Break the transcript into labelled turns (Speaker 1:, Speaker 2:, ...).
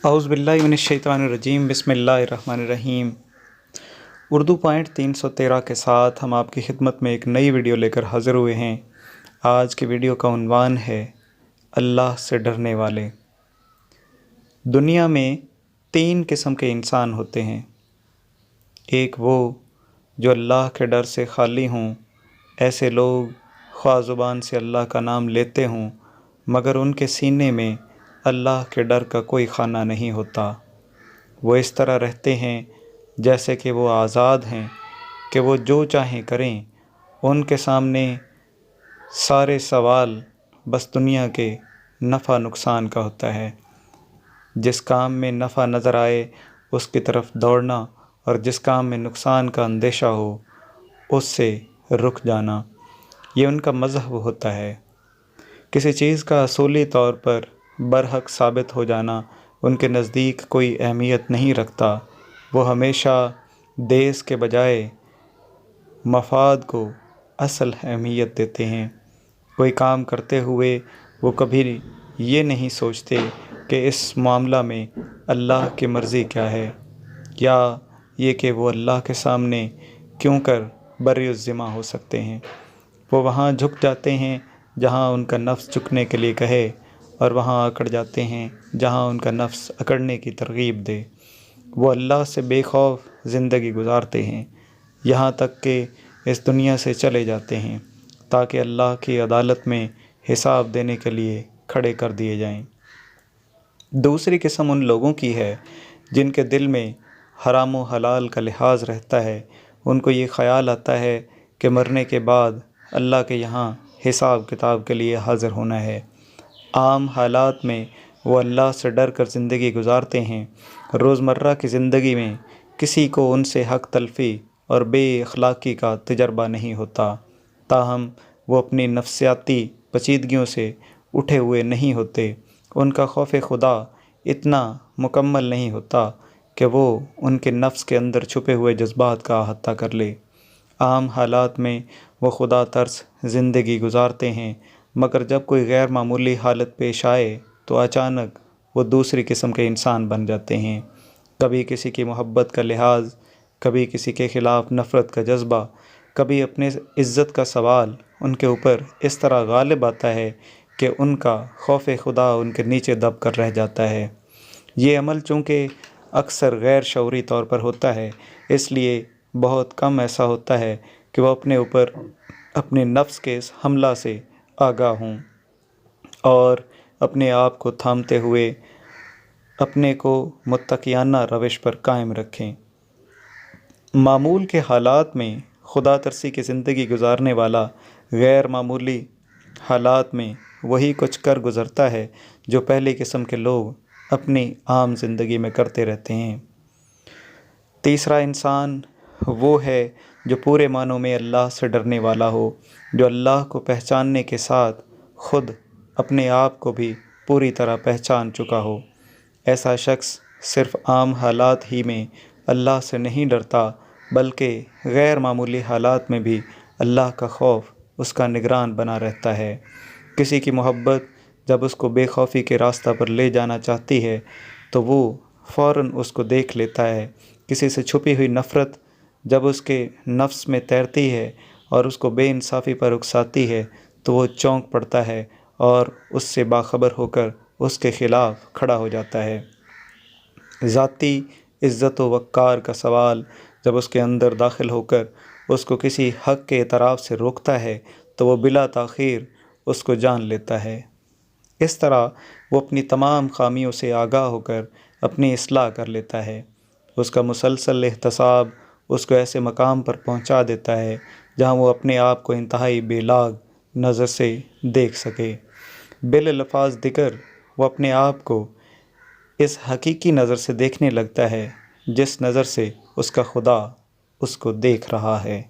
Speaker 1: اعوذ باللہ من الشیطان الرجیم، بسم اللہ الرحمن الرحیم۔ اردو پوائنٹ 313 کے ساتھ ہم آپ کی خدمت میں ایک نئی ویڈیو لے کر حاضر ہوئے ہیں۔ آج کی ویڈیو کا عنوان ہے اللہ سے ڈرنے والے۔ دنیا میں 3 قسم کے انسان ہوتے ہیں۔ ایک وہ جو اللہ کے ڈر سے خالی ہوں، ایسے لوگ خواہ زبان سے اللہ کا نام لیتے ہوں مگر ان کے سینے میں اللہ کے ڈر کا کوئی خانہ نہیں ہوتا۔ وہ اس طرح رہتے ہیں جیسے کہ وہ آزاد ہیں کہ وہ جو چاہیں کریں۔ ان کے سامنے سارے سوال بس دنیا کے نفع نقصان کا ہوتا ہے۔ جس کام میں نفع نظر آئے اس کی طرف دوڑنا اور جس کام میں نقصان کا اندیشہ ہو اس سے رک جانا، یہ ان کا مذہب ہوتا ہے۔ کسی چیز کا اصولی طور پر برحق ثابت ہو جانا ان کے نزدیک کوئی اہمیت نہیں رکھتا۔ وہ ہمیشہ دیس کے بجائے مفاد کو اصل اہمیت دیتے ہیں۔ کوئی کام کرتے ہوئے وہ کبھی یہ نہیں سوچتے کہ اس معاملہ میں اللہ کی مرضی کیا ہے، یا یہ کہ وہ اللہ کے سامنے کیوں کر بری الذمہ ہو سکتے ہیں۔ وہ وہاں جھک جاتے ہیں جہاں ان کا نفس جھکنے کے لیے کہے، اور وہاں اکڑ جاتے ہیں جہاں ان کا نفس اکڑنے کی ترغیب دے۔ وہ اللہ سے بے خوف زندگی گزارتے ہیں، یہاں تک کہ اس دنیا سے چلے جاتے ہیں تاکہ اللہ کی عدالت میں حساب دینے کے لیے کھڑے کر دیے جائیں۔ دوسری قسم ان لوگوں کی ہے جن کے دل میں حرام و حلال کا لحاظ رہتا ہے۔ ان کو یہ خیال آتا ہے کہ مرنے کے بعد اللہ کے یہاں حساب کتاب کے لیے حاضر ہونا ہے۔ عام حالات میں وہ اللہ سے ڈر کر زندگی گزارتے ہیں۔ روزمرہ کی زندگی میں کسی کو ان سے حق تلفی اور بے اخلاقی کا تجربہ نہیں ہوتا، تاہم وہ اپنی نفسیاتی پیچیدگیوں سے اٹھے ہوئے نہیں ہوتے۔ ان کا خوف خدا اتنا مکمل نہیں ہوتا کہ وہ ان کے نفس کے اندر چھپے ہوئے جذبات کا احاطہ کر لے۔ عام حالات میں وہ خدا ترس زندگی گزارتے ہیں، مگر جب کوئی غیر معمولی حالت پیش آئے تو اچانک وہ دوسری قسم کے انسان بن جاتے ہیں۔ کبھی کسی کی محبت کا لحاظ، کبھی کسی کے خلاف نفرت کا جذبہ، کبھی اپنے عزت کا سوال ان کے اوپر اس طرح غالب آتا ہے کہ ان کا خوف خدا ان کے نیچے دب کر رہ جاتا ہے۔ یہ عمل چونکہ اکثر غیر شعوری طور پر ہوتا ہے، اس لیے بہت کم ایسا ہوتا ہے کہ وہ اپنے اوپر اپنے نفس کے اس حملہ سے آگاہ ہوں اور اپنے آپ کو تھامتے ہوئے اپنے کو متقیانہ روش پر قائم رکھیں۔ معمول کے حالات میں خدا ترسی کی زندگی گزارنے والا غیر معمولی حالات میں وہی کچھ کر گزرتا ہے جو پہلی قسم کے لوگ اپنی عام زندگی میں کرتے رہتے ہیں۔ تیسرا انسان وہ ہے جو پورے معنوں میں اللہ سے ڈرنے والا ہو، جو اللہ کو پہچاننے کے ساتھ خود اپنے آپ کو بھی پوری طرح پہچان چکا ہو۔ ایسا شخص صرف عام حالات ہی میں اللہ سے نہیں ڈرتا بلکہ غیر معمولی حالات میں بھی اللہ کا خوف اس کا نگران بنا رہتا ہے۔ کسی کی محبت جب اس کو بے خوفی کے راستہ پر لے جانا چاہتی ہے تو وہ فوراً اس کو دیکھ لیتا ہے۔ کسی سے چھپی ہوئی نفرت جب اس کے نفس میں تیرتی ہے اور اس کو بے انصافی پر اکساتی ہے تو وہ چونک پڑتا ہے اور اس سے باخبر ہو کر اس کے خلاف کھڑا ہو جاتا ہے۔ ذاتی عزت و وقار کا سوال جب اس کے اندر داخل ہو کر اس کو کسی حق کے اعتراف سے روکتا ہے تو وہ بلا تاخیر اس کو جان لیتا ہے۔ اس طرح وہ اپنی تمام خامیوں سے آگاہ ہو کر اپنی اصلاح کر لیتا ہے۔ اس کا مسلسل احتساب اس کو ایسے مقام پر پہنچا دیتا ہے جہاں وہ اپنے آپ کو انتہائی بے لاگ نظر سے دیکھ سکے۔ بالالفاظ ذکر وہ اپنے آپ کو اس حقیقی نظر سے دیکھنے لگتا ہے جس نظر سے اس کا خدا اس کو دیکھ رہا ہے۔